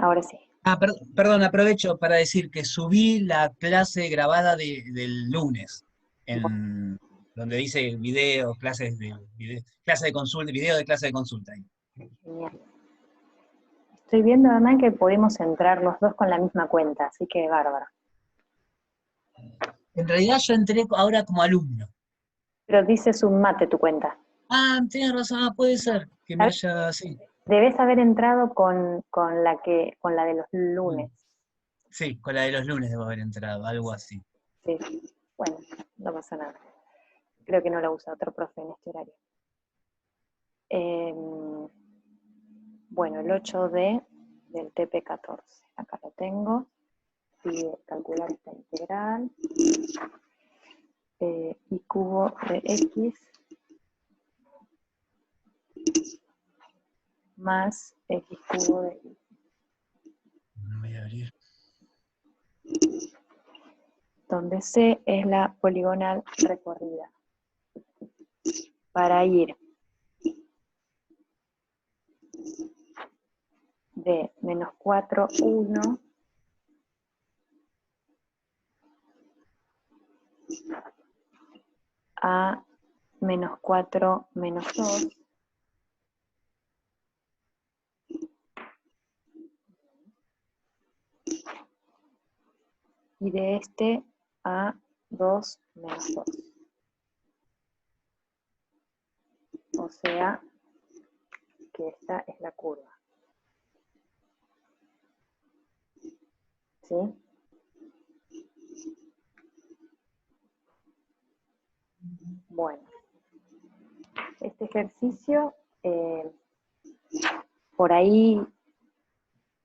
Ahora sí. Perdón, aprovecho para decir que subí la clase grabada del lunes, Bueno, en donde dice video, clase de consulta, video de clase de consulta. genial. Estoy viendo además que podemos entrar los dos con la misma cuenta, así que bárbaro. En realidad yo entré ahora como alumno. Pero dice Submate tu cuenta. Tienes razón, puede ser que me ¿Sabes? haya así. Debes haber entrado con la de los lunes. Sí, con la de los lunes debo haber entrado, algo así. Sí. Bueno, no pasa nada. Creo que no la usa otro profe en este horario. Eh, bueno, el 8D del TP14. Acá lo tengo. Pide calcular esta integral. Y cubo de x más x cubo de y. No voy a abrir. Donde C es la poligonal recorrida. Para ir de menos 4, 1 a menos 4, menos 2, y de este a 2, menos 2. O sea, que esta es la curva. ¿Sí? Bueno, este ejercicio, por ahí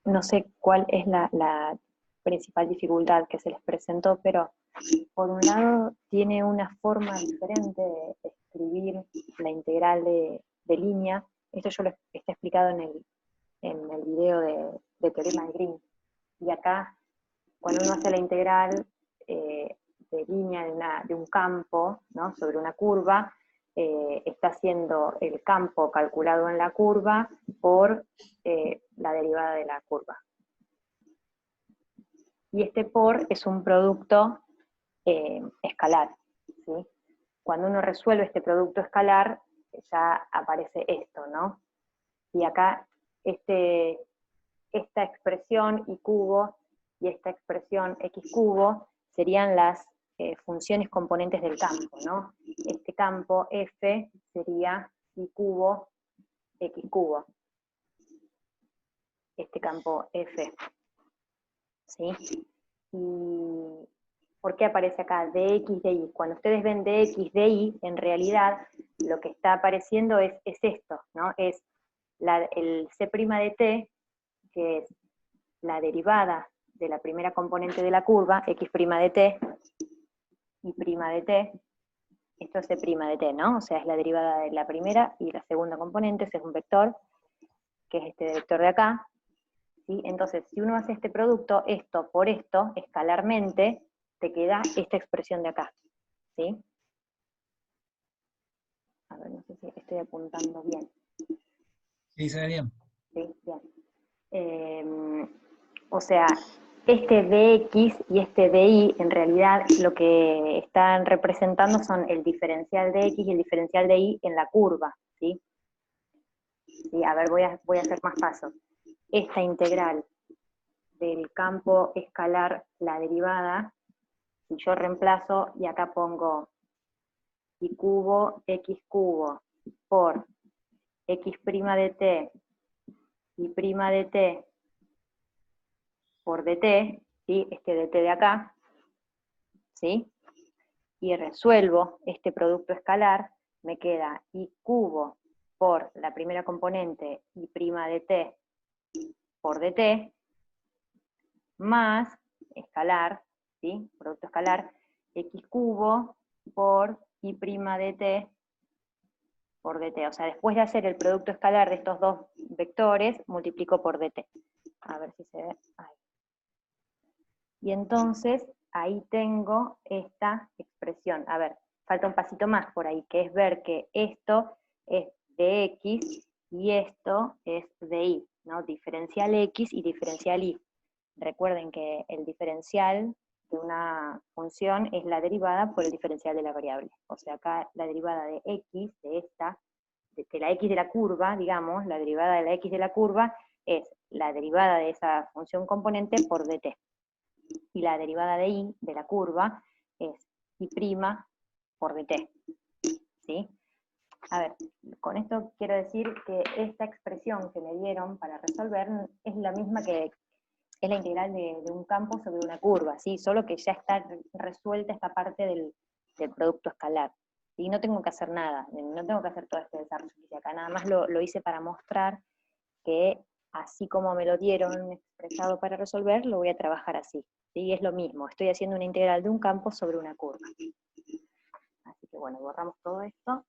no sé cuál es la principal dificultad que se les presentó, pero por un lado tiene una forma diferente de escribir la integral de línea. Esto yo lo está explicado en el video de teorema de Green. Y acá, cuando uno hace la integral de línea de un campo, ¿no?, sobre una curva, está haciendo el campo calculado en la curva por la derivada de la curva. Y este por es un producto escalar, ¿sí? Cuando uno resuelve este producto escalar, ya aparece esto, ¿no? Y acá esta expresión y cubo y esta expresión x cubo serían las funciones componentes del campo, ¿no? Este campo f sería y cubo x cubo. Este campo f, ¿sí? Y ¿por qué aparece acá dx dy? Cuando ustedes ven dx dy, en realidad lo que está apareciendo es esto, ¿no? Es el c' de t, que es la derivada de la primera componente de la curva, x' de t, y prima de t, esto es c' de t, ¿no? O sea, es la derivada de la primera y la segunda componente, ese es un vector, que es este vector de acá, ¿sí? Entonces, si uno hace este producto, esto por esto, escalarmente, te queda esta expresión de acá, ¿sí? A ver, no sé si estoy apuntando bien. Sí, se ve bien. Sí, bien. O sea, este dx y este dy, en realidad, lo que están representando son el diferencial de x y el diferencial de y en la curva, ¿sí? Sí, a ver, voy a hacer más pasos. Esta integral del campo escalar, la derivada, si yo reemplazo y acá pongo y cubo x cubo por x' de t y prima de t por dt, ¿sí? Este dt de acá, ¿sí? Y resuelvo este producto escalar, me queda y cubo por la primera componente y prima de t por dt, más escalar, ¿sí? Producto escalar, x cubo por y prima de t por dt. O sea, después de hacer el producto escalar de estos dos vectores, multiplico por dt. A ver si se ve. Ahí. Y entonces, ahí tengo esta expresión. A ver, falta un pasito más por ahí, que es ver que esto es de x y esto es de y. ¿no? Diferencial X y diferencial Y. Recuerden que el diferencial de una función es la derivada por el diferencial de la variable. O sea, acá la derivada de X, de esta, de la X de la curva, digamos, la derivada de la X de la curva es la derivada de esa función componente por dt. Y la derivada de Y, de la curva, es Y' por dt. ¿Sí? A ver, con esto quiero decir que esta expresión que me dieron para resolver es la misma que es la integral de un campo sobre una curva, ¿sí? Solo que ya está resuelta esta parte del producto escalar. Y no tengo que hacer nada, no tengo que hacer todo este desarrollo que hice acá, nada más lo hice para mostrar que así como me lo dieron expresado para resolver, lo voy a trabajar así. ¿Sí? Es lo mismo, estoy haciendo una integral de un campo sobre una curva. Así que bueno, borramos todo esto.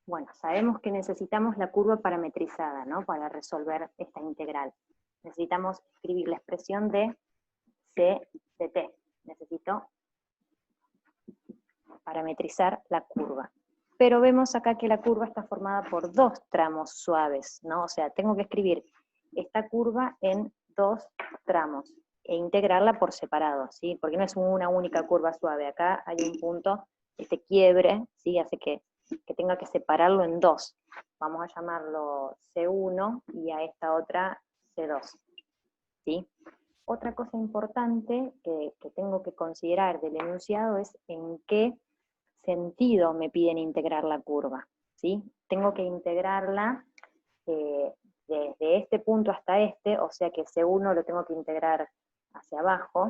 Bueno, sabemos que necesitamos la curva parametrizada, ¿no? Para resolver esta integral. Necesitamos escribir la expresión de C de t. Necesito parametrizar la curva. Pero vemos acá que la curva está formada por dos tramos suaves, ¿no? O sea, tengo que escribir esta curva en dos tramos e integrarla por separado, ¿sí? Porque no es una única curva suave. Acá hay un punto, este quiebre, ¿sí? Hace que tenga que separarlo en dos. Vamos a llamarlo C1 y a esta otra C2, ¿sí? Otra cosa importante que tengo que considerar del enunciado es en qué sentido me piden integrar la curva, ¿sí? Tengo que integrarla desde este punto hasta este, o sea que C1 lo tengo que integrar hacia abajo,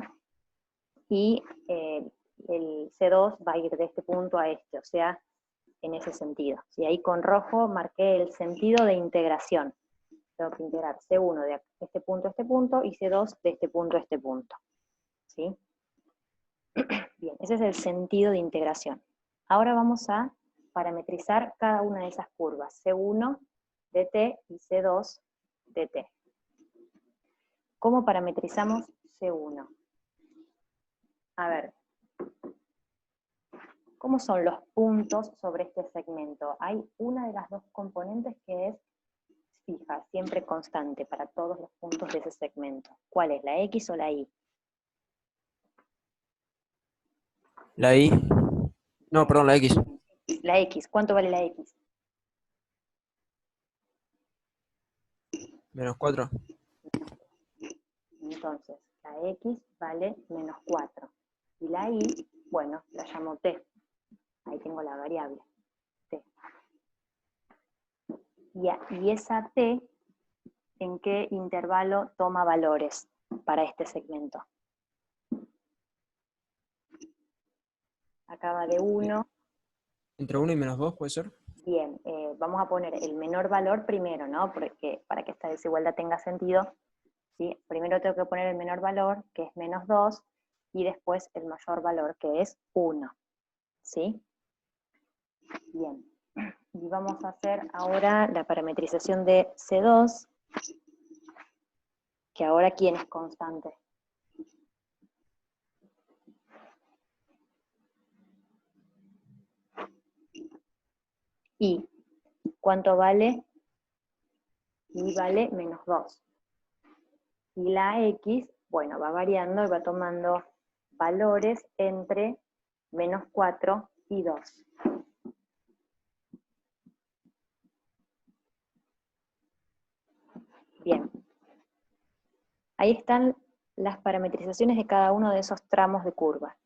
y el C2 va a ir de este punto a este, o sea, en ese sentido. ¿Sí? Ahí con rojo marqué el sentido de integración. Tengo que integrar C1 de este punto a este punto, y C2 de este punto a este punto. ¿Sí? Bien, ese es el sentido de integración. Ahora vamos a parametrizar cada una de esas curvas, C1 dt y C2 dt. ¿Cómo parametrizamos C1? A ver, ¿cómo son los puntos sobre este segmento? Hay una de las dos componentes que es fija, siempre constante para todos los puntos de ese segmento. ¿Cuál es, la X o la Y? La Y. No, perdón, la X. La X, ¿cuánto vale la X? -4. Entonces, la X vale -4. Y la Y, bueno, la llamo T. Ahí tengo la variable, T. Y esa T, ¿en qué intervalo toma valores para este segmento? Acaba de 1. Entre 1 y -2, ¿puede ser? Bien, vamos a poner el menor valor primero, ¿no? Porque para que esta desigualdad tenga sentido, ¿sí? Primero tengo que poner el menor valor, que es -2, y después el mayor valor, que es 1. ¿Sí? Bien. Y vamos a hacer ahora la parametrización de C2, que ahora ¿quién es constante? Y, ¿cuánto vale? Y vale -2. Y la X, bueno, va variando y va tomando valores entre -4 y 2. Bien. Ahí están las parametrizaciones de cada uno de esos tramos de curva.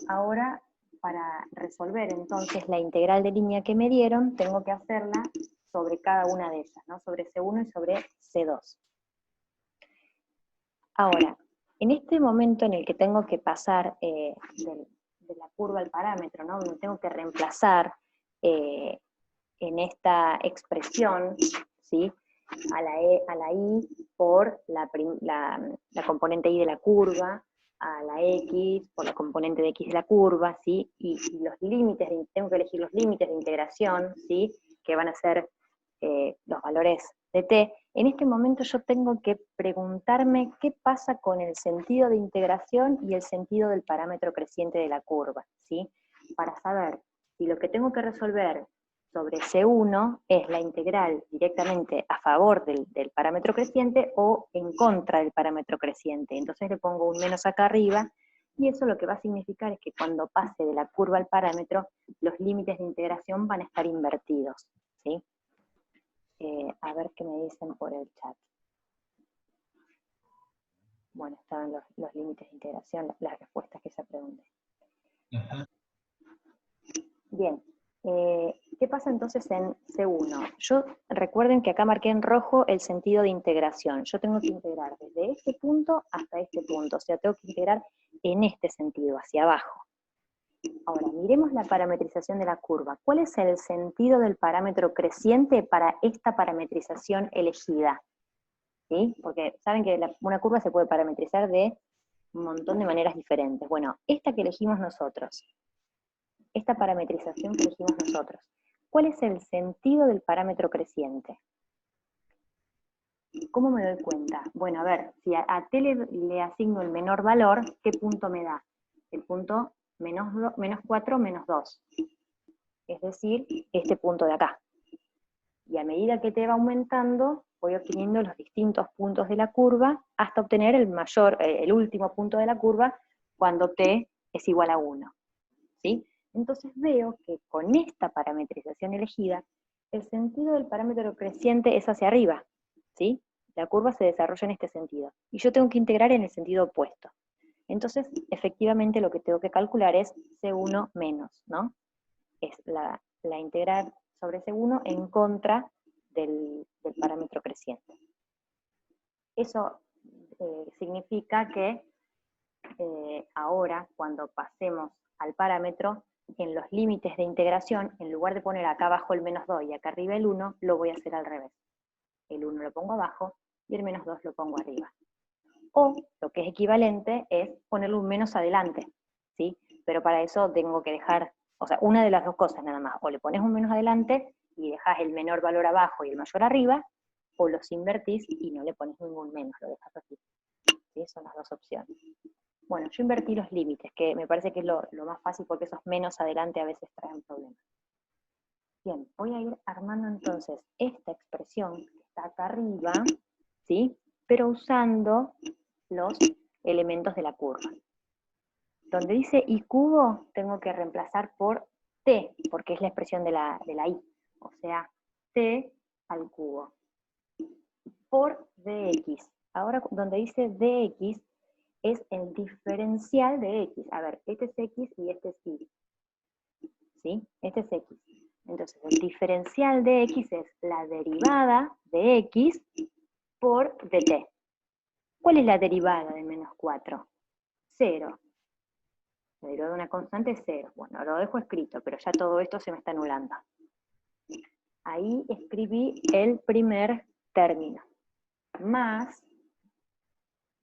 Ahora, para resolver entonces la integral de línea que me dieron, tengo que hacerla sobre cada una de ellas, ¿no? Sobre C1 y sobre C2. Ahora, en este momento en el que tengo que pasar de la curva al parámetro, ¿no? Me tengo que reemplazar en esta expresión, ¿sí? A la Y por la componente Y de la curva, a la X por la componente de X de la curva, ¿sí? Y los límites, tengo que elegir los límites de integración, ¿sí? Que van a ser los valores de t. En este momento yo tengo que preguntarme qué pasa con el sentido de integración y el sentido del parámetro creciente de la curva, ¿sí? Para saber si lo que tengo que resolver sobre C1 es la integral directamente a favor del parámetro creciente o en contra del parámetro creciente. Entonces le pongo un menos acá arriba, y eso lo que va a significar es que cuando pase de la curva al parámetro, los límites de integración van a estar invertidos, ¿sí? A ver qué me dicen por el chat. Bueno, estaban los límites de integración, las respuestas que se pregunté. Ajá. Bien, ¿qué pasa entonces en C1? Recuerden que acá marqué en rojo el sentido de integración. Yo tengo que integrar desde este punto hasta este punto, o sea, tengo que integrar en este sentido, hacia abajo. Ahora, miremos la parametrización de la curva. ¿Cuál es el sentido del parámetro creciente para esta parametrización elegida? ¿Sí? Porque saben que una curva se puede parametrizar de un montón de maneras diferentes. Bueno, esta que elegimos nosotros, esta parametrización que elegimos nosotros, ¿cuál es el sentido del parámetro creciente? ¿Cómo me doy cuenta? Bueno, a ver, si a t le asigno el menor valor, ¿qué punto me da? El punto menos 4, menos 2. Es decir, este punto de acá. Y a medida que t va aumentando, voy obteniendo los distintos puntos de la curva hasta obtener el último punto de la curva cuando t es igual a 1. ¿Sí? Entonces veo que con esta parametrización elegida, el sentido del parámetro creciente es hacia arriba, ¿sí? La curva se desarrolla en este sentido, y yo tengo que integrar en el sentido opuesto. Entonces, efectivamente, lo que tengo que calcular es C1 menos, ¿no? Es la integral sobre C1 en contra del parámetro creciente. Eso significa que ahora, cuando pasemos al parámetro, en los límites de integración, en lugar de poner acá abajo el menos 2 y acá arriba el 1, lo voy a hacer al revés. El 1 lo pongo abajo y el menos 2 lo pongo arriba. O, lo que es equivalente, es ponerle un menos adelante, ¿sí? Pero para eso tengo que dejar, o sea, una de las dos cosas nada más. O le pones un menos adelante y dejas el menor valor abajo y el mayor arriba, o los invertís y no le pones ningún menos, lo dejas así. ¿Sí? Son las dos opciones. Bueno, yo invertí los límites, que me parece que es lo más fácil porque esos menos adelante a veces traen problemas. Bien, voy a ir armando entonces esta expresión que está acá arriba, ¿sí? Pero usando los elementos de la curva. Donde dice i cubo, tengo que reemplazar por t, porque es la expresión de la i. O sea, t al cubo. Por dx. Ahora, donde dice dx, es el diferencial de x. A ver, este es x y este es y. ¿Sí? Este es x. Entonces, el diferencial de x es la derivada de x por dt. ¿Cuál es la derivada de menos 4? 0. La derivada de una constante es 0. Bueno, lo dejo escrito, pero ya todo esto se me está anulando. Ahí escribí el primer término. Más,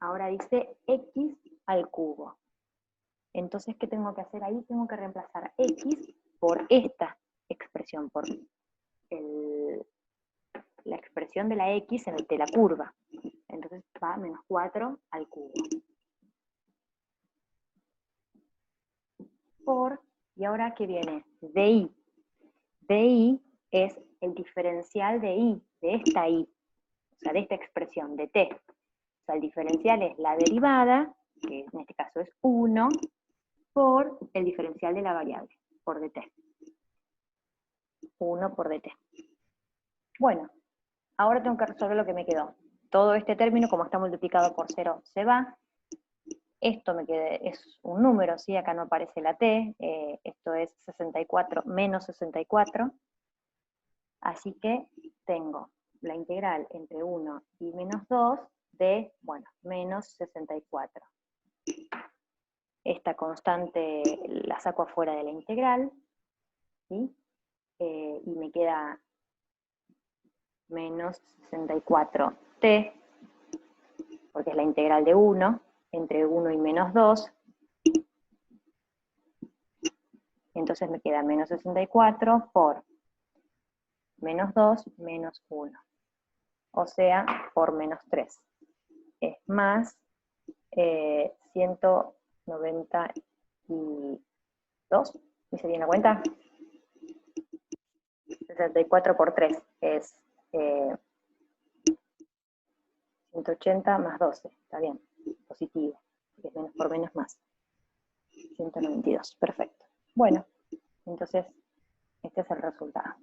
ahora dice x al cubo. Entonces, ¿qué tengo que hacer ahí? Tengo que reemplazar x por esta expresión, por la expresión de la x de la curva. Entonces va menos 4 al cubo. Por, y ahora ¿qué viene? Di. Di es el diferencial de i, de esta i, o sea, de esta expresión, de t. O sea, el diferencial es la derivada, que en este caso es 1, por el diferencial de la variable, por dt. 1 por dt. Bueno, ahora tengo que resolver lo que me quedó. Todo este término, como está multiplicado por 0, se va. Esto es un número, ¿sí? Acá no aparece la t. Esto es 64 menos 64. Así que tengo la integral entre 1 y menos 2 de, bueno, menos 64. Esta constante la saco afuera de la integral, ¿sí? Y me queda menos 64t, porque es la integral de 1, entre 1 y menos 2. Entonces me queda menos 64 por menos 2 menos 1. O sea, por menos 3. Es más 192. ¿Hice bien la cuenta? 64 por 3 es 180 más 12, está bien, positivo, es menos por menos más. 192, perfecto. Bueno, entonces este es el resultado.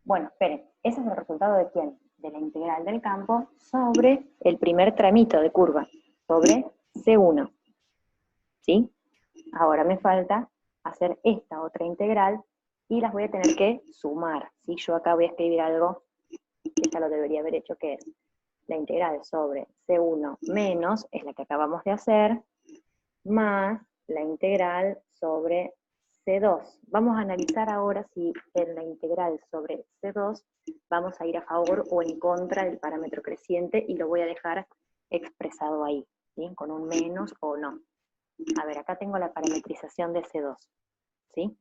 Bueno, esperen, ese es el resultado de quién? De la integral del campo sobre el primer tramito de curva, sobre C1. ¿Sí? Ahora me falta hacer esta otra integral y las voy a tener que sumar. ¿Sí? Yo acá voy a escribir algo que ya lo debería haber hecho, que es la integral sobre C1 menos, es la que acabamos de hacer, más la integral sobre C2. Vamos a analizar ahora si en la integral sobre C2 vamos a ir a favor o en contra del parámetro creciente y lo voy a dejar expresado ahí, ¿sí? Con un menos o no. A ver, acá tengo la parametrización de C2, ¿sí?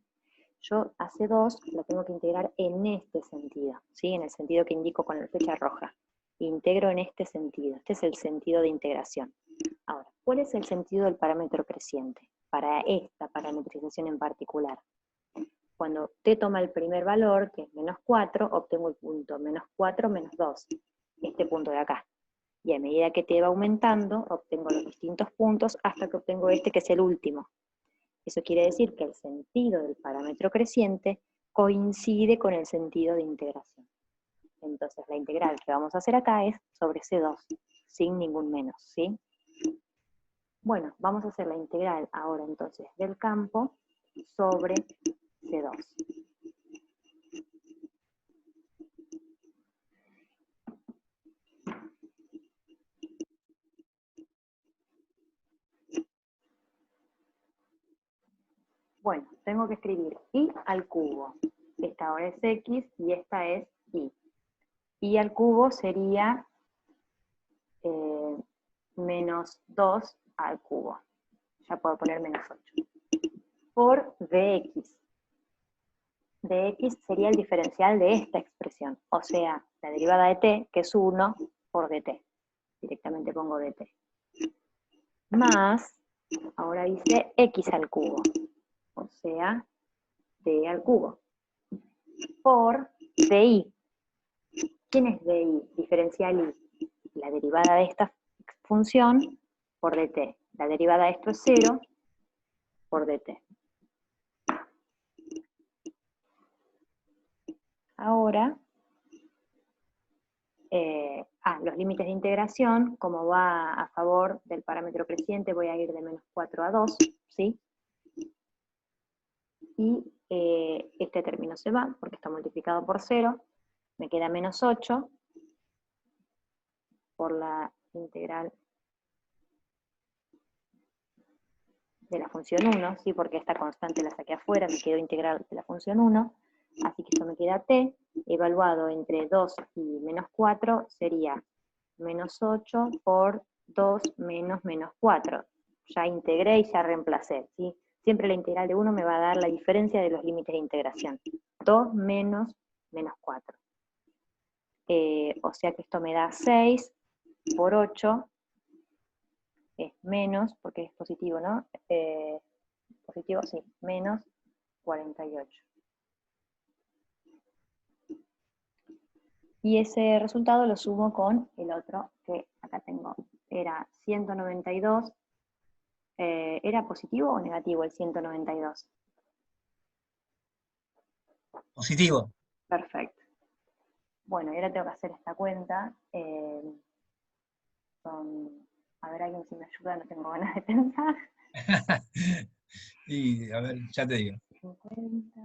Yo a C2 lo tengo que integrar en este sentido, ¿sí? En el sentido que indico con la flecha roja. Integro en este sentido. Este es el sentido de integración. Ahora, ¿cuál es el sentido del parámetro creciente? Para esta parametrización en particular. Cuando t toma el primer valor, que es menos 4, obtengo el punto menos 4 menos 2. Este punto de acá. Y a medida que t va aumentando, obtengo los distintos puntos hasta que obtengo este que es el último. Eso quiere decir que el sentido del parámetro creciente coincide con el sentido de integración. Entonces la integral que vamos a hacer acá es sobre C2, sin ningún menos, ¿sí? Bueno, vamos a hacer la integral ahora entonces del campo sobre C2. Bueno, tengo que escribir y al cubo. Esta ahora es x y esta es y. Y al cubo sería menos 2 al cubo. Ya puedo poner menos 8. Por dx. Dx sería el diferencial de esta expresión, o sea, la derivada de t, que es 1 por dt. Directamente pongo dt. Más, ahora dice x al cubo, o sea, d al cubo. Por di. ¿Quién es di? Diferencial y. La derivada de esta función por dt. La derivada de esto es 0 por dt. Ahora, los límites de integración, como va a favor del parámetro creciente, voy a ir de menos 4 a 2, ¿sí? Y este término se va, porque está multiplicado por 0, me queda menos 8 por la integral de la función 1, ¿sí? Porque esta constante la saqué afuera, me quedó integral de la función 1, así que esto me queda t, evaluado entre 2 y menos 4, sería menos 8 por 2 menos menos 4. Ya integré y ya reemplacé, ¿sí? Siempre la integral de 1 me va a dar la diferencia de los límites de integración. 2 menos menos 4. O sea que esto me da 6 por 8, es menos, porque es positivo, ¿no? Positivo, sí, menos 48. Y ese resultado lo sumo con el otro que acá tengo. Era 192. ¿Era positivo o negativo el 192? Positivo. Perfecto. Bueno, y ahora tengo que hacer esta cuenta. A ver, alguien si me ayuda, no tengo ganas de pensar. Y a ver, ya te digo. 50,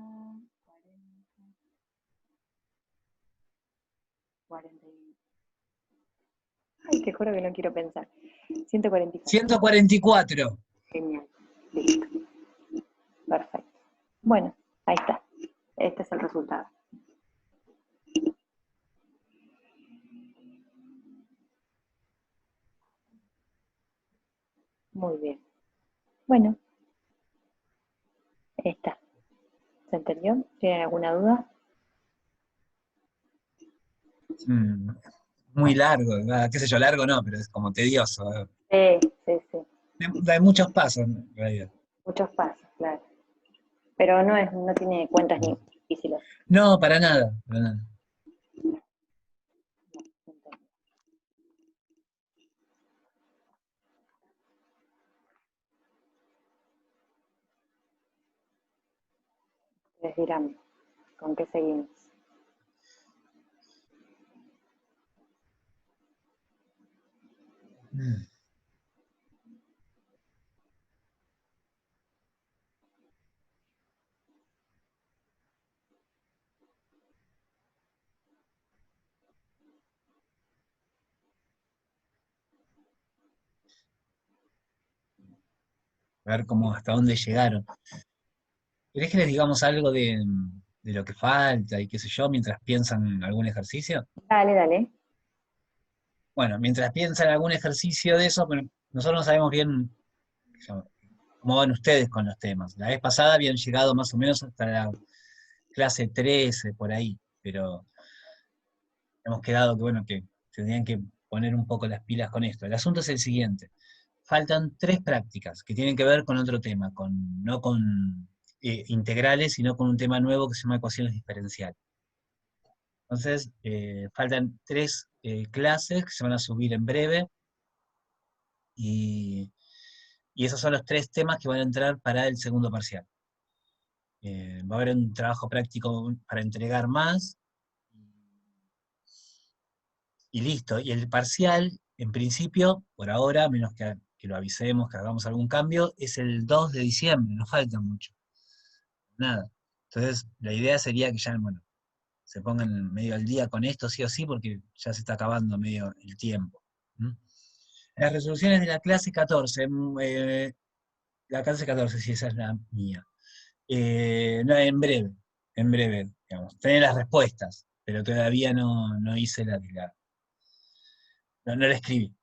40. Ay, te juro que no quiero pensar. 144. 144. Genial. Listo. Perfecto. Bueno, ahí está. Este es el resultado. Muy bien. Bueno, ahí está. ¿Se entendió? ¿Tienen alguna duda? Muy largo, qué sé yo, largo no, pero es como tedioso. Sí, sí, sí. Hay muchos pasos, en realidad. Muchos pasos, claro. Pero no tiene cuentas ni difíciles. No, para nada, para nada. Les dirán, ¿con qué seguimos? Mm. A ver cómo, hasta dónde llegaron. ¿Querés que les digamos algo de lo que falta y qué sé yo, mientras piensan algún ejercicio? Dale, dale. Bueno, mientras piensan algún ejercicio de eso, bueno, nosotros no sabemos bien cómo van ustedes con los temas. La vez pasada habían llegado más o menos hasta la clase 13, por ahí, pero hemos quedado que, bueno, que tendrían que poner un poco las pilas con esto. El asunto es el siguiente. Faltan tres prácticas que tienen que ver con otro tema, no con integrales, sino con un tema nuevo que se llama ecuaciones diferenciales. Entonces, faltan tres clases que se van a subir en breve y, y esos son los tres temas que van a entrar para el segundo parcial. Va a haber un trabajo práctico para entregar más y listo. Y el parcial, en principio, por ahora, a menos que lo avisemos, que hagamos algún cambio, es el 2 de diciembre, no falta mucho. Nada. Entonces, la idea sería que ya, bueno, se pongan medio al día con esto, sí o sí, porque ya se está acabando medio el tiempo. ¿Mm? Las resoluciones de la clase 14, la clase 14, sí, esa es la mía. No, en breve, digamos. Tener las respuestas, pero todavía no hice no la escribí.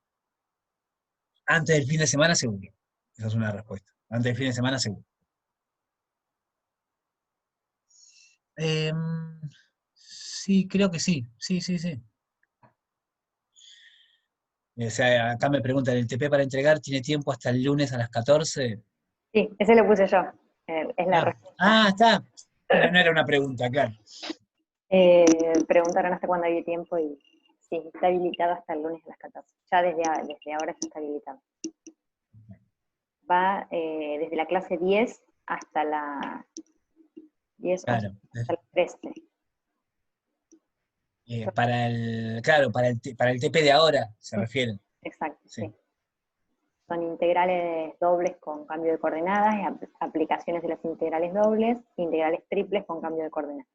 Antes del fin de semana, seguro. Esa es una respuesta. Antes del fin de semana, seguro. Sí, creo que sí. Sí, sí, sí. O sea, acá me preguntan, ¿el TP para entregar tiene tiempo hasta el lunes a las 14? Sí, ese lo puse yo. Es la respuesta. Está. No era una pregunta, claro. Eh, Preguntaron hasta cuándo había tiempo y sí, está habilitado hasta el lunes a las 14. Ya desde ahora ya está habilitado. Va desde la clase 10 hasta la 10, 11, Claro. hasta la 13. Para el TP de ahora, se refieren. Exacto, Sí. sí. Son integrales dobles con cambio de coordenadas, aplicaciones de las integrales dobles, integrales triples con cambio de coordenadas.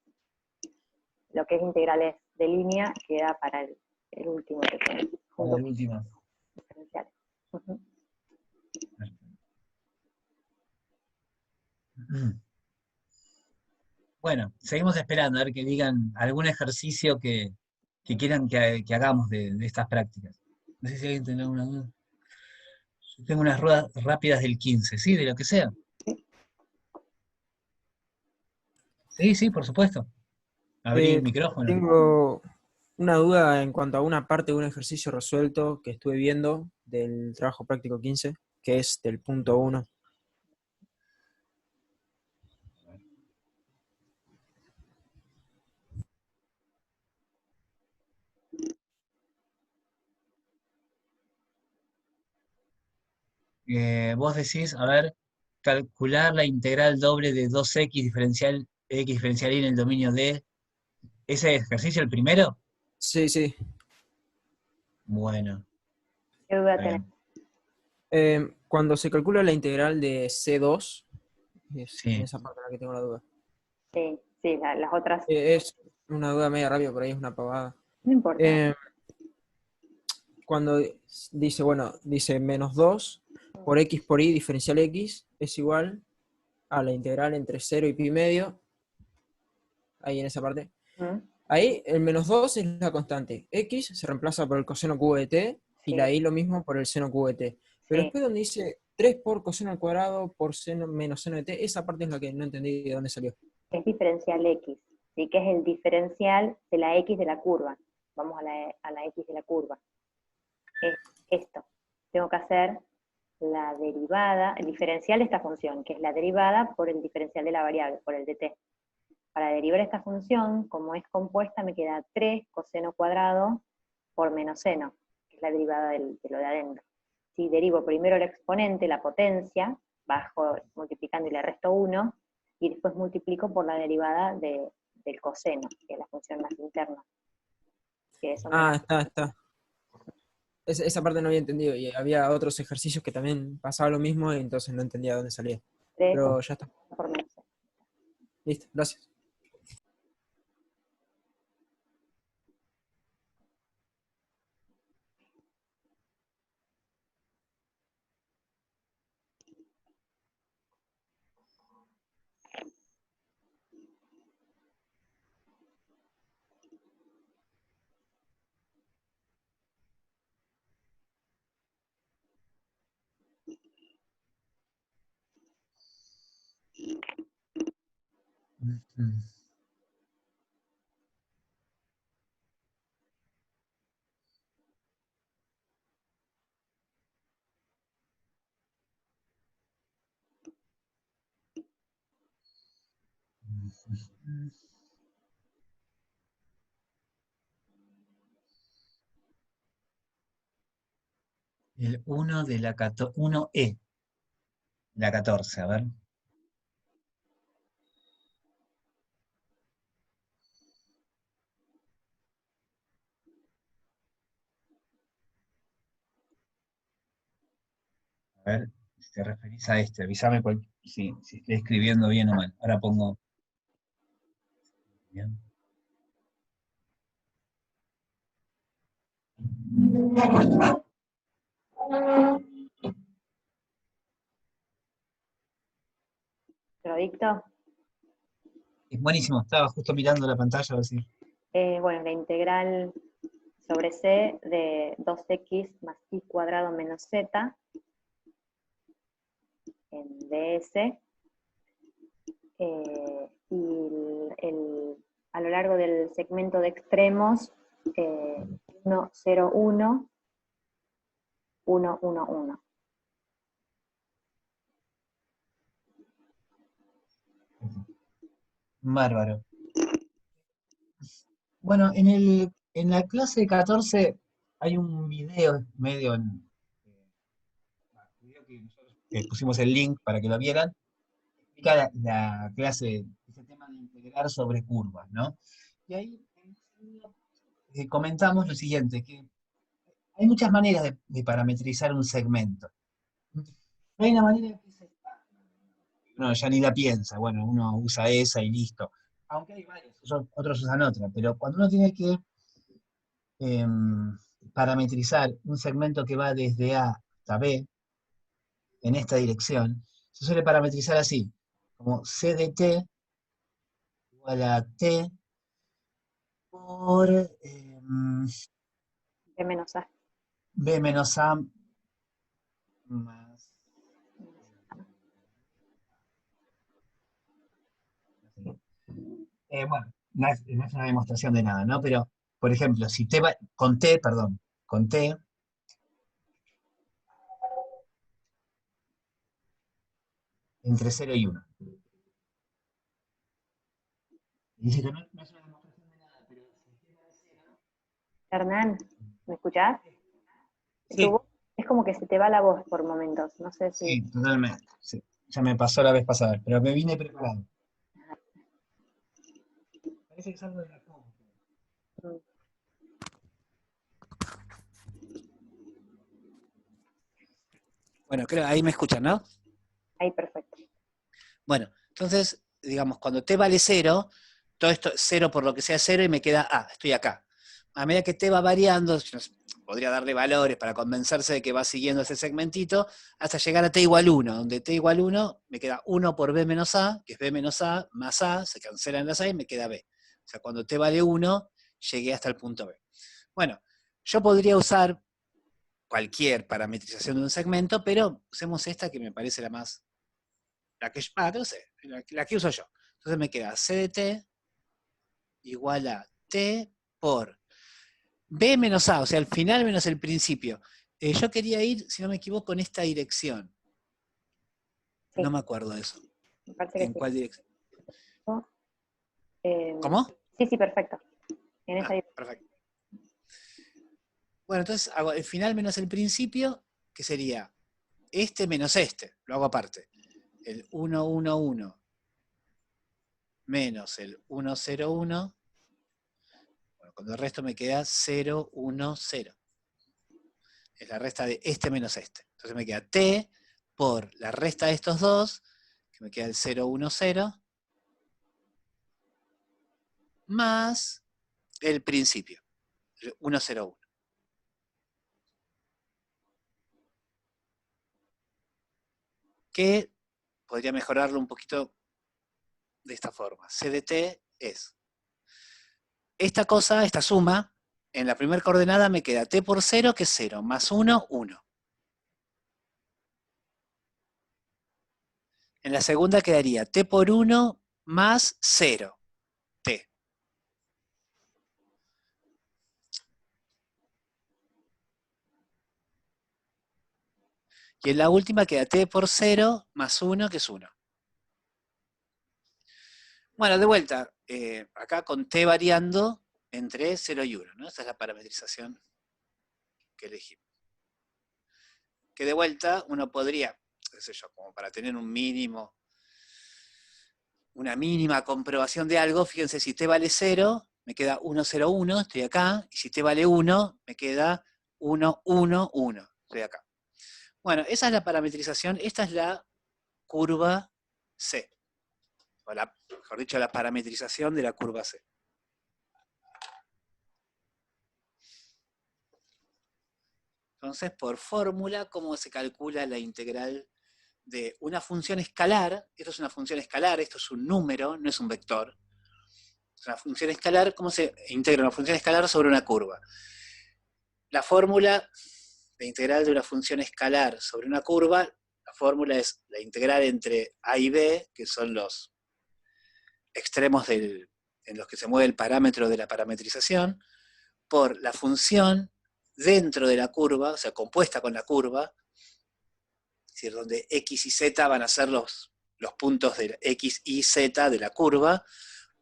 Lo que es integrales de línea queda para el último que Para junto el con último. diferenciales. Uh-huh. Bueno, seguimos esperando a ver que digan algún ejercicio que quieran que hagamos de estas prácticas. No sé si alguien tiene alguna duda. Yo tengo unas ruedas rápidas del 15, ¿sí? De lo que sea. Sí, sí, por supuesto. Abrí el Eh, micrófono. Tengo una duda en cuanto a una parte de un ejercicio resuelto que estuve viendo del trabajo práctico 15, que es del punto 1. Vos decís, a ver, calcular la integral doble de 2x diferencial x diferencial y en el dominio de... ¿Ese ejercicio el primero? Sí, sí. Bueno, ¿Qué duda está tenés? bien. Cuando se calcula la integral de C2, es en Sí. esa parte en la que tengo la duda. Sí, sí, las otras Es una duda media rápida, por ahí es una pavada. no importa. Eh, Cuando dice, bueno, dice menos 2 por x por y diferencial x es igual a la integral entre 0 y pi medio, ahí en esa parte. ¿Mm? Ahí el menos 2 es la constante. X se reemplaza por el coseno cubo de t y Sí, la y lo mismo por el seno cubo de t. Pero sí, después donde dice 3 por coseno al cuadrado por seno menos seno de t, esa parte es la que no entendí de dónde salió. es diferencial X, ¿sí? Que es el diferencial de la X de la curva. Vamos a la X de la curva. Es esto. Tengo que hacer la derivada, el diferencial de esta función, que es la derivada por el diferencial de la variable, por el dt. Para derivar esta función, como es compuesta, me queda 3 coseno cuadrado por menos seno, que es la derivada de lo de adentro. Si derivo primero el exponente, la potencia, bajo multiplicando y le resto 1, y después multiplico por la derivada del coseno, que es la función más interna. Que eso Está. Esa parte no había entendido, y había otros ejercicios que también pasaba lo mismo, y entonces no entendía dónde salía. 3 Pero ya está. por menos seno. Listo, gracias. Ujú. El 1 de la 1E, la 14, a ver. A ver, si te referís a este, avísame si estoy escribiendo bien o mal. Ahora pongo. Bien. ¿Te lo dicto? Es buenísimo, estaba justo mirando la pantalla a ver si. Bueno, la integral sobre c de 2x más y cuadrado menos z en ds, y a lo largo del segmento de extremos 1, 0, 1, 1, 1, 1. Bárbaro. Bueno, en la clase 14 hay un video medio video que nosotros pusimos el link para que lo vieran, explica la clase, ese tema de integrar sobre curvas, ¿no? Y ahí comentamos lo siguiente, que hay muchas maneras de parametrizar un segmento. Hay una manera que uno ya ni la piensa, bueno, uno usa esa y listo. Aunque hay varios, otros usan otra, pero cuando uno tiene que parametrizar un segmento que va desde A hasta B, en esta dirección, se suele parametrizar así, como C de T igual a T por B menos A. B menos A más. Bueno, no es una demostración de nada, ¿no? Pero, por ejemplo, si T va, con T, entre 0 y 1. Dice que no es una demostración de nada, pero si T va de 0. Hernán, ¿me escuchás? Tu Sí, voz es como que se te va la voz por momentos, no sé si... sí, totalmente. Sí. Ya me pasó la vez pasada, pero me vine preparado. Parece que es algo de la compu. Mm, Bueno, creo, ahí me escuchan, ¿no? ahí, perfecto. Bueno, entonces, digamos, cuando t vale 0, todo esto 0 por lo que sea 0 y me queda, estoy acá. A medida que t va variando, yo podría darle valores para convencerse de que va siguiendo ese segmentito, hasta llegar a t igual 1, donde t igual 1 me queda 1 por b menos a, que es b menos a más a, se cancelan las a y me queda b. O sea, cuando t vale 1, llegué hasta el punto b. Bueno, yo podría usar cualquier parametrización de un segmento, pero usemos esta que me parece la más, no sé, la que uso yo. Entonces me queda C de T igual a T por B menos A, o sea, el final menos el principio. Yo quería ir, si no me equivoco, en esta dirección. Sí, No me acuerdo de eso. me parece que ¿En sí. cuál dirección? Eh, ¿Cómo? sí, sí, perfecto. En esa dirección. Perfecto. Bueno, entonces hago el final menos el principio, que sería este menos este. Lo hago aparte. El 1, 1, 1 menos el 1, 0, 1. Bueno, cuando el resto me queda 0, 1, 0. Es la resta de este menos este. Entonces me queda t por la resta de estos dos, que me queda el 0, 1, 0, más el principio, el 1, 0, 1. Que podría mejorarlo un poquito de esta forma. C de t es esta cosa, esta suma, en la primera coordenada me queda t por 0, que es 0, más 1, 1. En la segunda quedaría t por 1 más 0, t. Y en la última queda t por 0 más 1, que es 1. Bueno, de vuelta, acá con t variando entre 0 y 1, ¿no? Esta es la parametrización que elegimos. Que de vuelta uno podría, qué sé yo, como para tener un mínimo, una mínima comprobación de algo, fíjense, si t vale 0, me queda 1, 0, 1, estoy acá, y si t vale 1, me queda 1, 1, 1, estoy acá. Bueno, esa es la parametrización, esta es la curva C, o mejor dicho, la parametrización de la curva C. Entonces, por fórmula, ¿cómo se calcula la integral de una función escalar? Esto es una función escalar, esto es un número, no es un vector. Es una función escalar, ¿cómo se integra una función escalar sobre una curva? La fórmula de integral de una función escalar sobre una curva, la fórmula es la integral entre a y b, que son los extremos en los que se mueve el parámetro de la parametrización, por la función dentro de la curva, o sea, compuesta con la curva, es decir, donde x y z van a ser los puntos de x y z de la curva,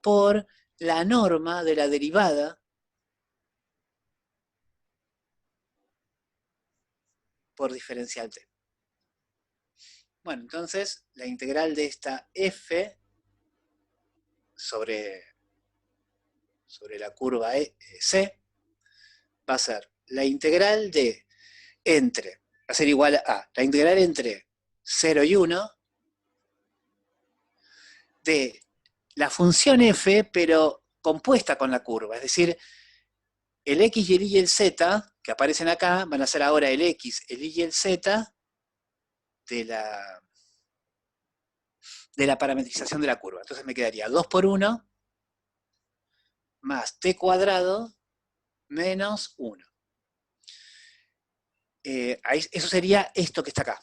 por la norma de la derivada por diferencial t. Bueno, entonces la integral de esta f sobre la curva C va a ser la integral de va a ser igual a la integral entre 0 y 1 de la función f, pero compuesta con la curva. Es decir, el x y el y y el z que aparecen acá van a ser ahora el x, el y y el z de la parametrización de la curva. Entonces me quedaría 2 por 1 más t cuadrado menos 1. Eso sería esto que está acá.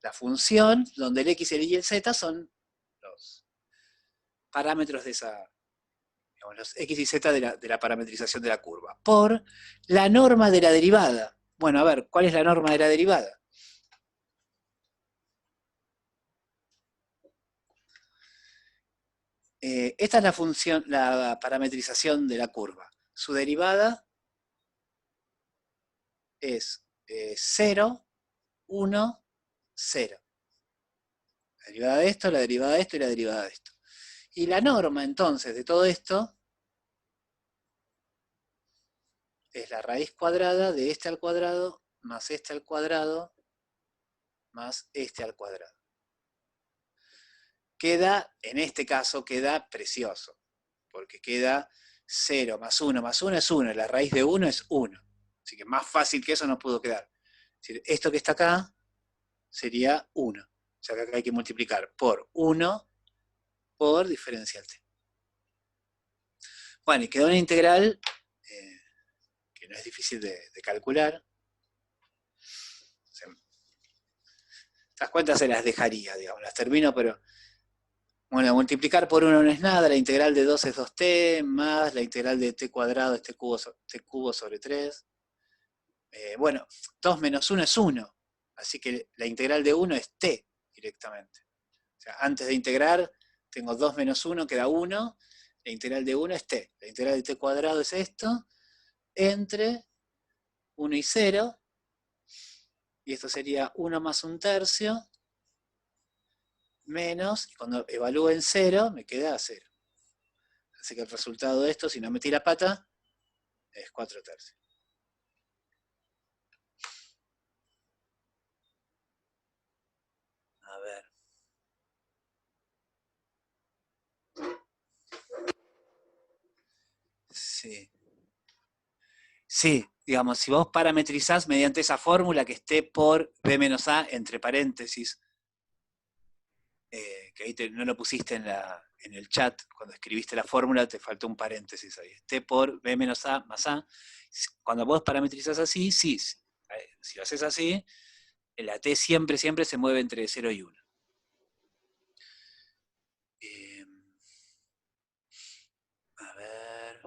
La función donde el x, el y y el z son los parámetros de esa, digamos, los x y z de la parametrización de la curva, por la norma de la derivada. Bueno, a ver, ¿cuál es la norma de la derivada? Esta es la función, la parametrización de la curva. Su derivada es 0, 1, 0. La derivada de esto, la derivada de esto y la derivada de esto. Y la norma, entonces, de todo esto es la raíz cuadrada de este al cuadrado más este al cuadrado más este al cuadrado. Queda, en este caso, queda precioso, porque queda 0 más 1 más 1 es 1, la raíz de 1 es 1. Así que más fácil que eso no pudo quedar. Es decir, esto que está acá sería 1. O sea que acá hay que multiplicar por 1 por diferencial t. Bueno, y quedó una integral que no es difícil de calcular. Estas cuentas se las dejaría, digamos, las termino, pero bueno, multiplicar por 1 no es nada, la integral de 2 es 2t, más la integral de t cuadrado es t cubo sobre 3. bueno, 2 menos 1 es 1, así que la integral de 1 es t directamente. O sea, antes de integrar, tengo 2 menos 1, queda 1, la integral de 1 es t. La integral de t cuadrado es esto, entre 1 y 0, y esto sería 1 más 1/3, menos, y cuando evalúo en 0, me queda 0. Así que el resultado de esto, si no metí la pata, es 4/3. A ver. Sí. Sí, digamos, si vos parametrizás mediante esa fórmula que esté por b menos a entre paréntesis, que ahí no lo pusiste en el chat, cuando escribiste la fórmula te faltó un paréntesis ahí, esté por b menos a más a, cuando vos parametrizás así, sí, si lo haces así, la t siempre se mueve entre 0 y 1. A ver,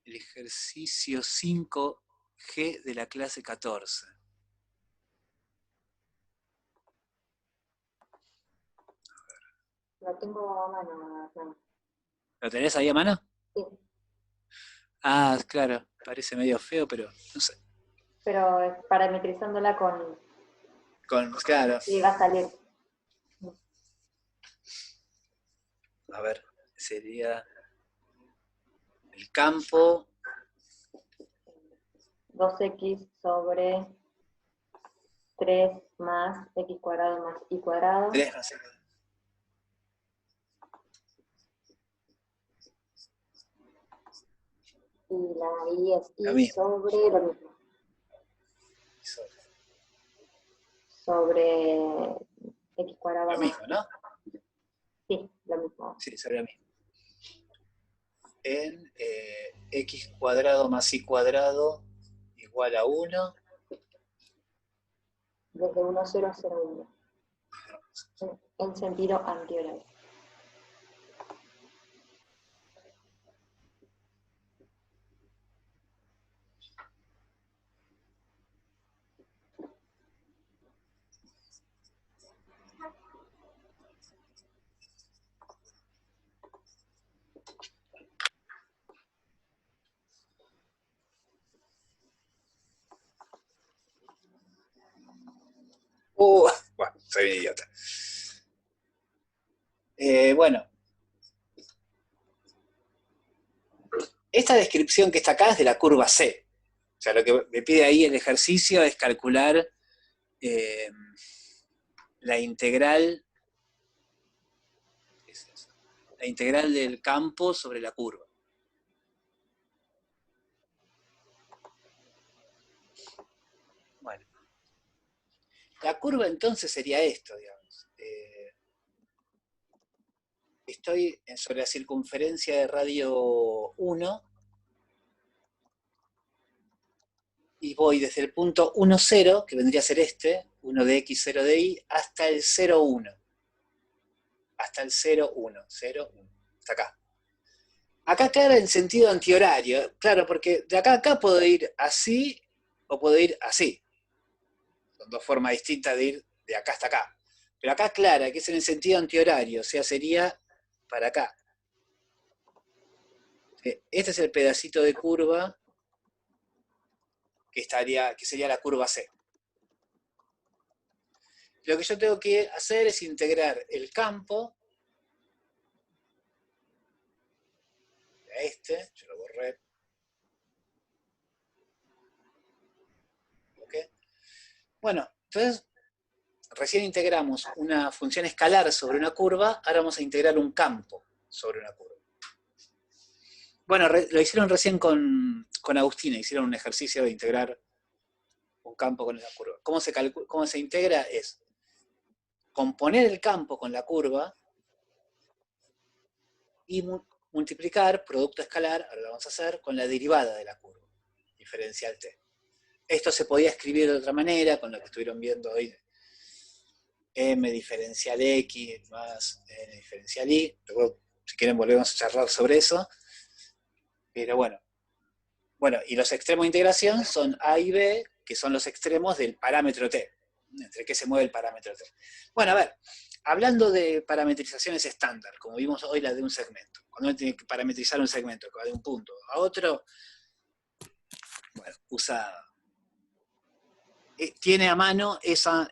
el ejercicio 5G de la clase 14. Lo tengo a mano. No. ¿Lo tenés ahí a mano? Sí. Ah, claro, parece medio feo, pero no sé. Pero parametrizándola con... Claro. Sí, va a salir. A ver, sería el campo 2x sobre 3 más x cuadrado más y cuadrado. 3 más x. Y la y es Lo y mismo. sobre lo mismo. Sobre x cuadrado Lo más. mismo, ¿no? Sí, lo mismo. Sí, sería lo mismo. En x cuadrado más y cuadrado igual a 1. Desde 1, 0 a 0, 1. En sentido antihorario. Bueno, soy un idiota. Bueno, esta descripción que está acá es de la curva C. O sea, lo que me pide ahí el ejercicio es calcular la integral del campo sobre la curva. Bueno, la curva entonces sería esto, digamos. Estoy sobre la circunferencia de radio 1 y voy desde el punto 1, 0, que vendría a ser este, 1 de x, 0 de y, hasta el 0, 1. Hasta el 0, 1, 0, 1. Hasta acá. Acá queda en sentido antihorario, claro, porque de acá a acá puedo ir así o puedo ir así. Son dos formas distintas de ir de acá hasta acá. Pero acá clara que es en el sentido antihorario, o sea, sería para acá. Este es el pedacito de curva que sería la curva C. Lo que yo tengo que hacer es integrar el campo a este, yo lo borré. ¿Ok? Bueno, entonces recién integramos una función escalar sobre una curva, ahora vamos a integrar un campo sobre una curva. Bueno, lo hicieron recién con Agustina, hicieron un ejercicio de integrar un campo con esa curva. ¿Cómo se integra? Es componer el campo con la curva y multiplicar producto escalar, ahora lo vamos a hacer, con la derivada de la curva, diferencial t. Esto se podía escribir de otra manera, con lo que estuvieron viendo hoy, m diferencial x más n diferencial y. Luego, si quieren, volvemos a charlar sobre eso. Pero bueno, Bueno, y los extremos de integración son A y B, que son los extremos del parámetro T, entre qué se mueve el parámetro T. Bueno, a ver, hablando de parametrizaciones estándar, como vimos hoy la de un segmento, cuando uno tiene que parametrizar un segmento que va de un punto a otro, bueno, tiene a mano esa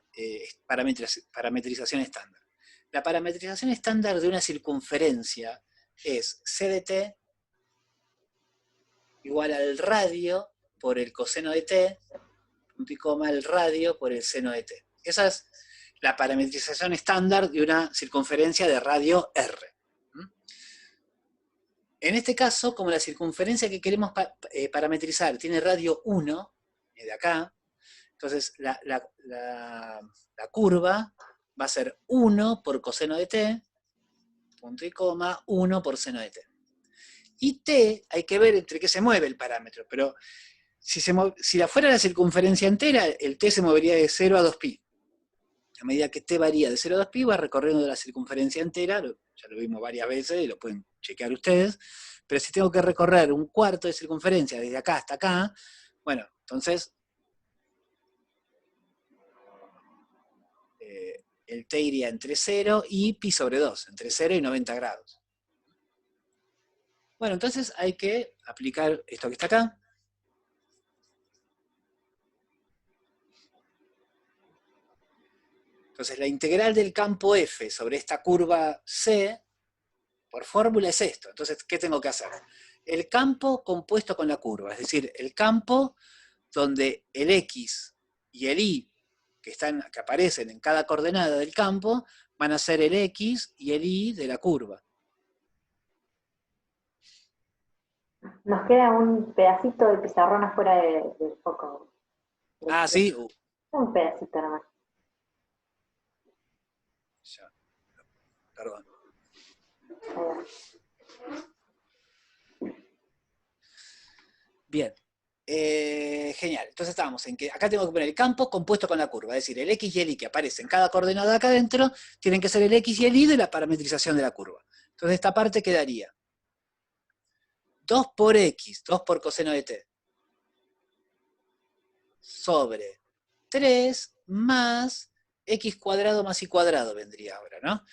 parametrización estándar. La parametrización estándar de una circunferencia es C de T igual al radio por el coseno de T, punto y coma, el radio por el seno de T. Esa es la parametrización estándar de una circunferencia de radio R. En este caso, como la circunferencia que queremos parametrizar tiene radio 1, de acá, entonces la curva va a ser 1 por coseno de T, punto y coma, 1 por seno de T. Y T, hay que ver entre qué se mueve el parámetro, pero si fuera la circunferencia entera, el T se movería de 0 a 2pi. A medida que T varía de 0 a 2pi, va recorriendo la circunferencia entera, ya lo vimos varias veces y lo pueden chequear ustedes, pero si tengo que recorrer un cuarto de circunferencia desde acá hasta acá, bueno, entonces el T iría entre 0 y pi sobre 2, entre 0 y 90 grados. Bueno, entonces hay que aplicar esto que está acá. Entonces la integral del campo F sobre esta curva C, por fórmula es esto. Entonces, ¿qué tengo que hacer? El campo compuesto con la curva, es decir, el campo donde el X y el Y que aparecen en cada coordenada del campo van a ser el X y el Y de la curva. Nos queda un pedacito de pizarrón afuera del foco. Ah, sí. Un pedacito nomás. Ya. Perdón. Bien. Genial. Entonces estábamos en que acá tengo que poner el campo compuesto con la curva, es decir, el X y el Y que aparecen en cada coordenada acá adentro tienen que ser el X y el Y de la parametrización de la curva. Entonces esta parte quedaría 2 por X, 2 por coseno de T, sobre 3 más X cuadrado más Y cuadrado vendría ahora, ¿no?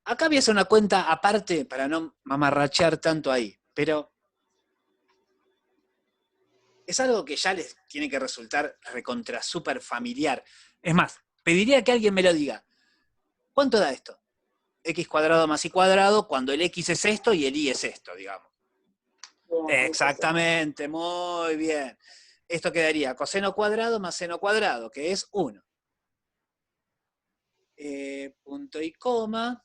Acá voy a hacer una cuenta aparte para no mamarrachear tanto ahí, pero es algo que ya les tiene que resultar recontra súper familiar. Es más, pediría que alguien me lo diga. ¿Cuánto da esto? X cuadrado más Y cuadrado cuando el X es esto y el Y es esto, digamos. Bien, exactamente, muy bien. Esto quedaría coseno cuadrado más seno cuadrado, que es 1. Punto y coma.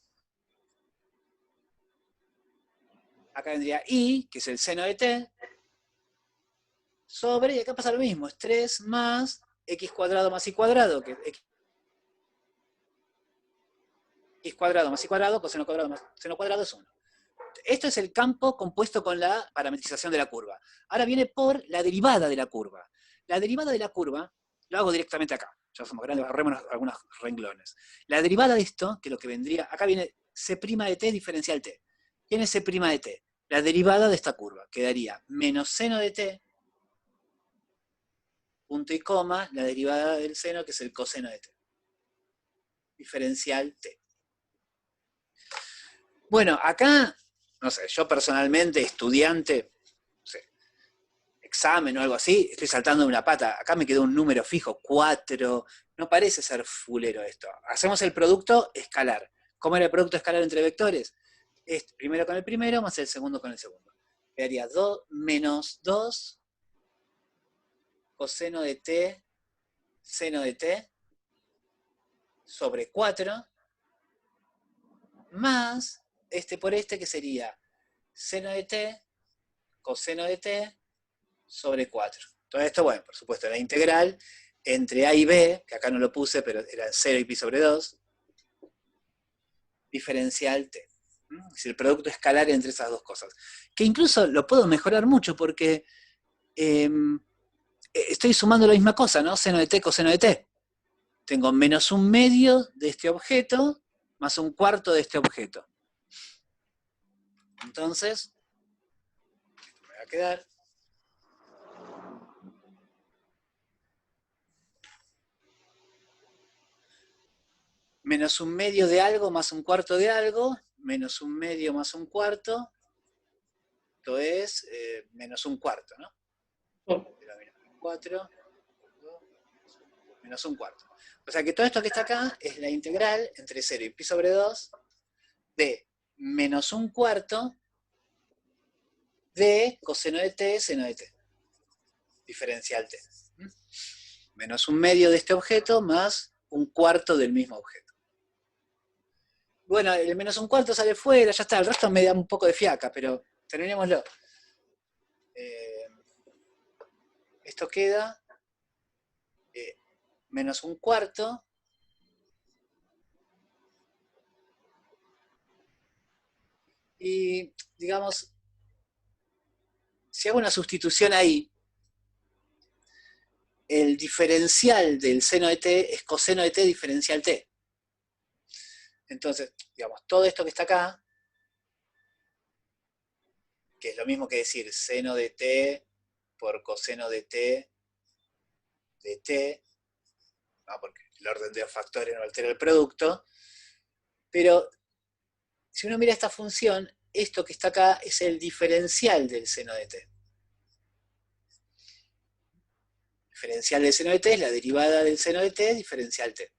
Acá vendría Y, que es el seno de T, sobre, y acá pasa lo mismo, es 3 más X cuadrado más Y cuadrado, que X cuadrado más Y cuadrado, coseno cuadrado más seno cuadrado es 1. Esto es el campo compuesto con la parametrización de la curva. Ahora viene por la derivada de la curva. La derivada de la curva, lo hago directamente acá. Ya somos grandes, agarremos algunos renglones. La derivada de esto, que lo que vendría, acá viene C' de T diferencial T. ¿Quién es C' de T? La derivada de esta curva. Quedaría menos seno de T, punto y coma, la derivada del seno, que es el coseno de T. Diferencial T. Bueno, acá, no sé, yo personalmente, estudiante, no sé, examen o algo así, estoy saltando de una pata. Acá me quedó un número fijo, 4. No parece ser fulero esto. Hacemos el producto escalar. ¿Cómo era el producto escalar entre vectores? Es primero con el primero más el segundo con el segundo. Quedaría 2 menos 2 coseno de T, seno de T, sobre 4, más este por este, que sería seno de T, coseno de T, sobre 4. Todo esto, bueno, por supuesto, la integral entre A y B, que acá no lo puse, pero era 0 y pi sobre 2, diferencial T. Es decir, el producto escalar entre esas dos cosas. Que incluso lo puedo mejorar mucho porque estoy sumando la misma cosa, ¿no? Seno de T, coseno de T. Tengo menos 1/2 de este objeto, más 1/4 de este objeto. Entonces, esto me va a quedar menos un medio de algo más un cuarto de algo, menos un medio más un cuarto, esto es menos un cuarto, ¿no? Sí. 4, menos un cuarto. O sea que todo esto que está acá es la integral entre 0 y pi sobre 2 de menos un cuarto de coseno de t, seno de t, diferencial t. Menos un medio de este objeto más un cuarto del mismo objeto. Bueno, el menos un cuarto sale fuera, ya está, el resto me da un poco de fiaca, pero terminémoslo. Esto queda menos un cuarto y, digamos, si hago una sustitución ahí, el diferencial del seno de t es coseno de t diferencial t. Entonces, digamos, todo esto que está acá, que es lo mismo que decir seno de t por coseno de t, no, porque el orden de los factores no altera el producto, pero si uno mira esta función, esto que está acá es el diferencial del seno de t. Diferencial del seno de t es la derivada del seno de t, diferencial t.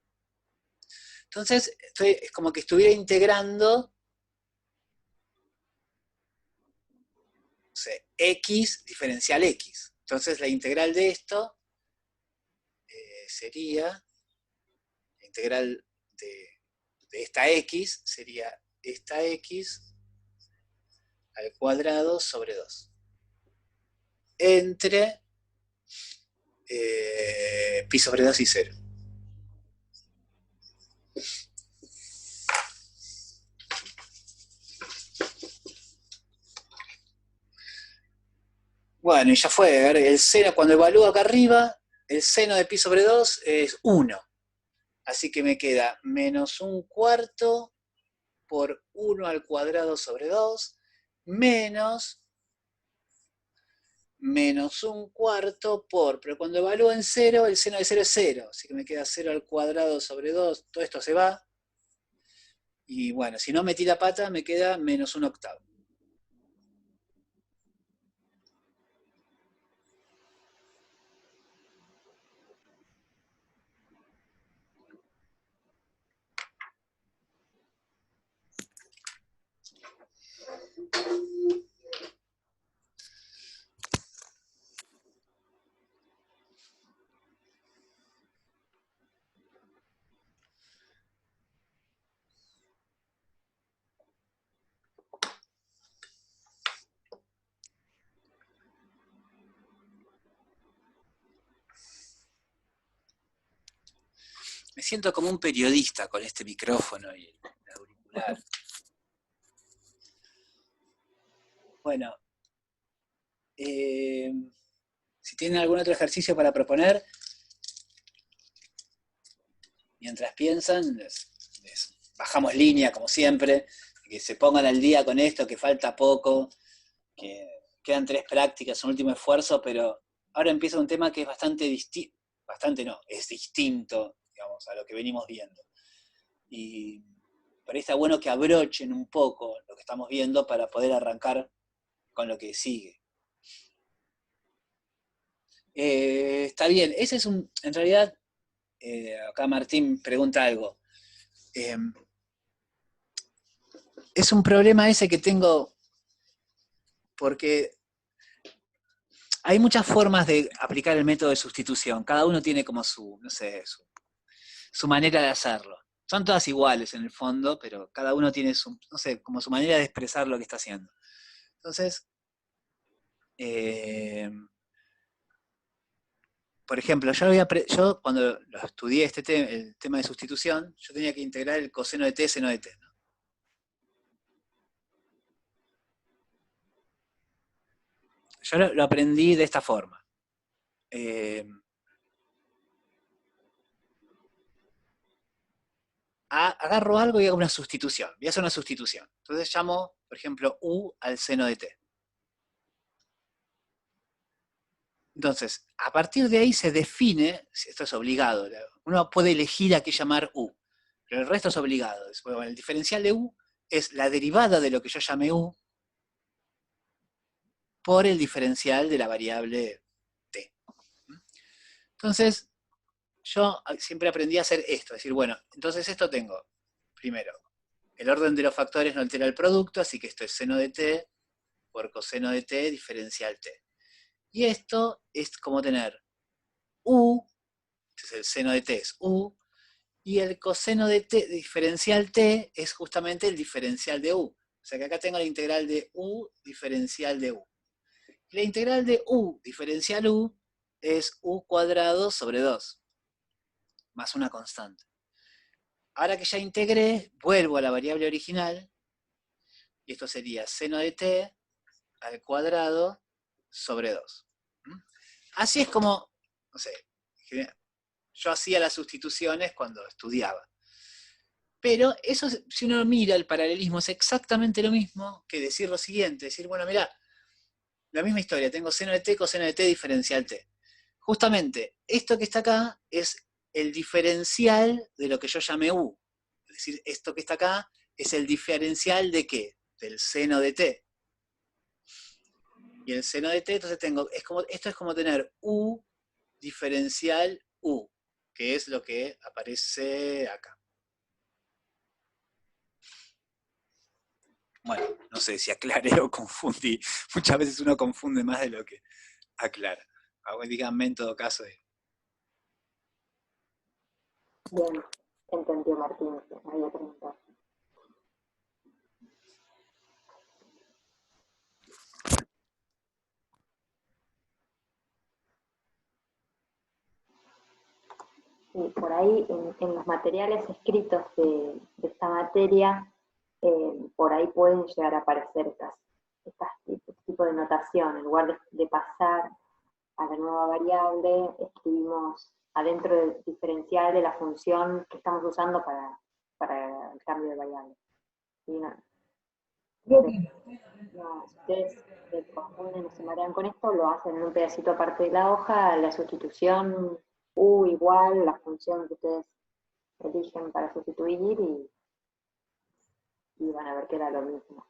Entonces, es como que estuviera integrando, no sé, x diferencial x. Entonces, la integral de esto sería, la integral de esta x sería esta x al cuadrado sobre 2. Entre pi sobre 2 y 0. Bueno, y ya fue, a ver, el seno, cuando evalúo acá arriba, el seno de pi sobre 2 es 1. Así que me queda menos un cuarto por 1 al cuadrado sobre 2, menos un cuarto por, pero cuando evalúo en 0, el seno de 0 es 0, así que me queda 0 al cuadrado sobre 2, todo esto se va, y bueno, si no metí la pata, me queda menos un octavo. Me siento como un periodista con este micrófono y el auricular. Bueno, si tienen algún otro ejercicio para proponer, mientras piensan, bajamos línea como siempre, que se pongan al día con esto, que falta poco, que quedan 3 prácticas, un último esfuerzo, pero ahora empieza un tema que es bastante distinto, es distinto, digamos, a lo que venimos viendo. Y por ahí está bueno que abrochen un poco lo que estamos viendo para poder arrancar con lo que sigue. Está bien, ese es en realidad, acá Martín pregunta algo. Es un problema ese que tengo porque hay muchas formas de aplicar el método de sustitución. Cada uno tiene como su manera de hacerlo. Son todas iguales en el fondo, pero cada uno tiene como su manera de expresar lo que está haciendo. Entonces, por ejemplo, yo cuando lo estudié el tema de sustitución, yo tenía que integrar el coseno de t, seno de t, ¿no? Yo lo aprendí de esta forma. Agarro algo y hago una sustitución. Voy a hacer una sustitución. Entonces llamo, por ejemplo, u al seno de t. Entonces, a partir de ahí se define, esto es obligado, uno puede elegir a qué llamar u. pero el resto es obligado. Bueno, el diferencial de u es la derivada de lo que yo llamé u por el diferencial de la variable t. Entonces, yo siempre aprendí a hacer esto, es decir, bueno, entonces esto tengo, primero, el orden de los factores no altera el producto, así que esto es seno de t por coseno de t diferencial t. Y esto es como tener u, entonces el seno de t es u, y el coseno de t diferencial t es justamente el diferencial de u. O sea que acá tengo la integral de u diferencial de u. La integral de u diferencial u es u cuadrado sobre 2, más una constante. Ahora que ya integré, vuelvo a la variable original, y esto sería seno de t al cuadrado sobre 2. Así es como, no sé, yo hacía las sustituciones cuando estudiaba. Pero eso, si uno mira el paralelismo, es exactamente lo mismo que decir lo siguiente, decir, bueno, mirá, la misma historia, tengo seno de t, coseno de t, diferencial t. Justamente, esto que está acá es el diferencial de lo que yo llamé u. Es decir, esto que está acá es el diferencial de ¿qué? Del seno de t. Y el seno de t, entonces tengo, esto es como tener u diferencial u, que es lo que aparece acá. Bueno, no sé si aclaré o confundí. Muchas veces uno confunde más de lo que aclara. Díganme en todo caso. Bien, entendió Martín, me había preguntado. Sí, por ahí en los materiales escritos de esta materia, por ahí pueden llegar a aparecer este tipo de notación. En lugar de pasar a la nueva variable, escribimos adentro del diferencial de la función que estamos usando para el cambio de variable. ¿Sí? No, si ustedes se confunden o se marean con esto, lo hacen en un pedacito aparte de la hoja, la sustitución u igual, la función que ustedes eligen para sustituir y van a ver que era lo mismo.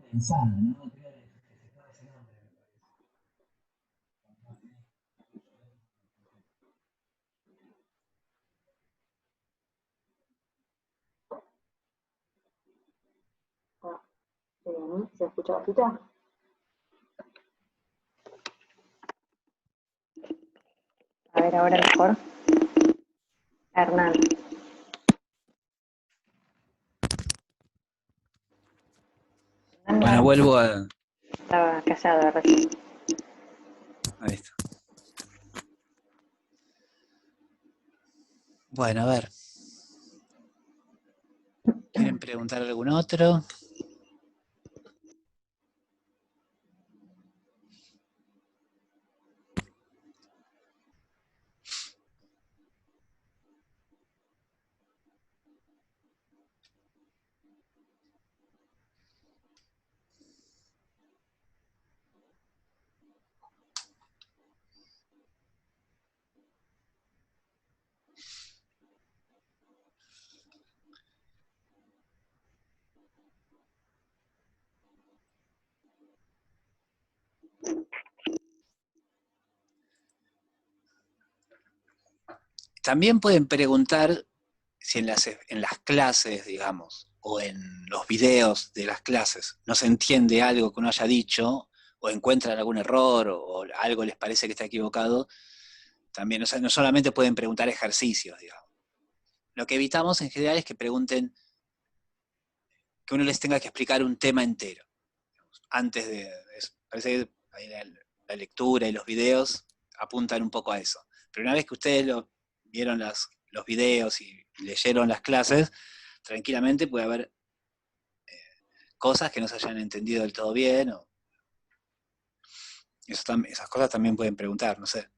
Pensada, ¿no? ¿Se escucha bajito? A ver, ahora mejor. Hernán. Bueno, vuelvo a... Estaba callado recién. Ahí está. Bueno, a ver. ¿Quieren preguntar algún otro? También pueden preguntar si en las clases, digamos, o en los videos de las clases no se entiende algo que uno haya dicho, o encuentran algún error, o algo les parece que está equivocado, también, o sea, no solamente pueden preguntar ejercicios, digamos. Lo que evitamos en general es que pregunten, que uno les tenga que explicar un tema entero. Antes de eso. Parece que ahí la lectura y los videos apuntan un poco a eso. Pero una vez que ustedes vieron los videos y leyeron las clases, tranquilamente puede haber cosas que no se hayan entendido del todo bien. Esas cosas también pueden preguntar, no sé.